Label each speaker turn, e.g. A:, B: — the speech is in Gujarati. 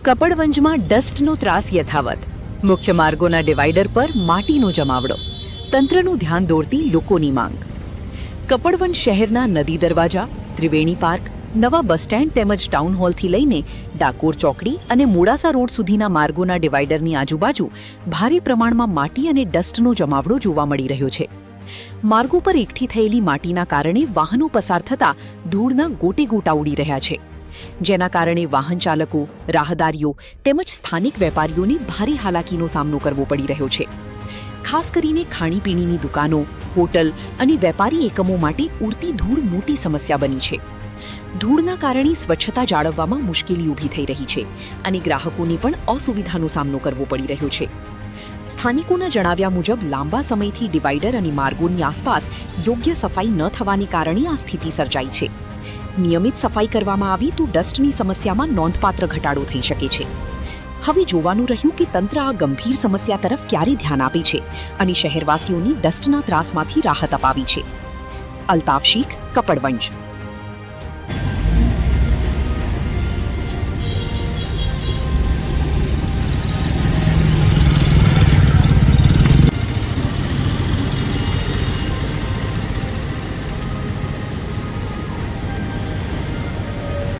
A: કપડવંજમાં ડસ્ટનો ત્રાસ યથાવત. મુખ્ય માર્ગોના ડિવાઈડર પર માટીનો જમાવડો. તંત્રનું ધ્યાન દોરતી લોકોની માંગ. કપડવંજ શહેરના નદી દરવાજા, ત્રિવેણી પાર્ક, નવા બસ સ્ટેન્ડ તેમજ ટાઉન હોલથી લઈને ડાકોર ચોકડી અને મોડાસા રોડ સુધીના માર્ગોના ડિવાઈડરની આજુબાજુ ભારે પ્રમાણમાં માટી અને ડસ્ટનો જમાવડો જોવા મળી રહ્યો છે. માર્ગો પર એકઠી થયેલી માટીના કારણે વાહનો પસાર થતા ધૂળના ગોટે ગોટા ઉડી રહ્યા છે, જેના કારણે વાહન ચાલકો, રાહદારીઓ તેમજ સ્થાનિક વેપારીઓને ભારે હાલાકીનો સામનો કરવો પડી રહ્યો છે. ખાસ કરીને ખાણીપીણીની દુકાનો, હોટલ અને વેપારી એકમો માટે ઉડતી ધૂળ મોટી સમસ્યા બની છે. ધૂળના કારણે સ્વચ્છતા જાળવવામાં મુશ્કેલી ઊભી થઈ રહી છે અને ગ્રાહકોને પણ અસુવિધાનો સામનો કરવો પડી રહ્યો છે. સ્થાનિકોના જણાવ્યા મુજબ લાંબા સમયથી ડિવાઈડર અને માર્ગોની આસપાસ યોગ્ય સફાઈ ન થવાને કારણે આ સ્થિતિ સર્જાઈ છે. નિયમિત સફાઈ કરવામાં આવી તો ડસ્ટની સમસ્યામાં નોંધપાત્ર ઘટાડો થઈ શકે છે. હવે જોવાનું રહ્યું કે તંત્ર આ ગંભીર સમસ્યા તરફ ક્યારે ધ્યાન આપે છે અને શહેરવાસીઓને ડસ્ટના ત્રાસમાંથી રાહત અપાવી છે. અલ્તાફ શીખ, કપડવંજ.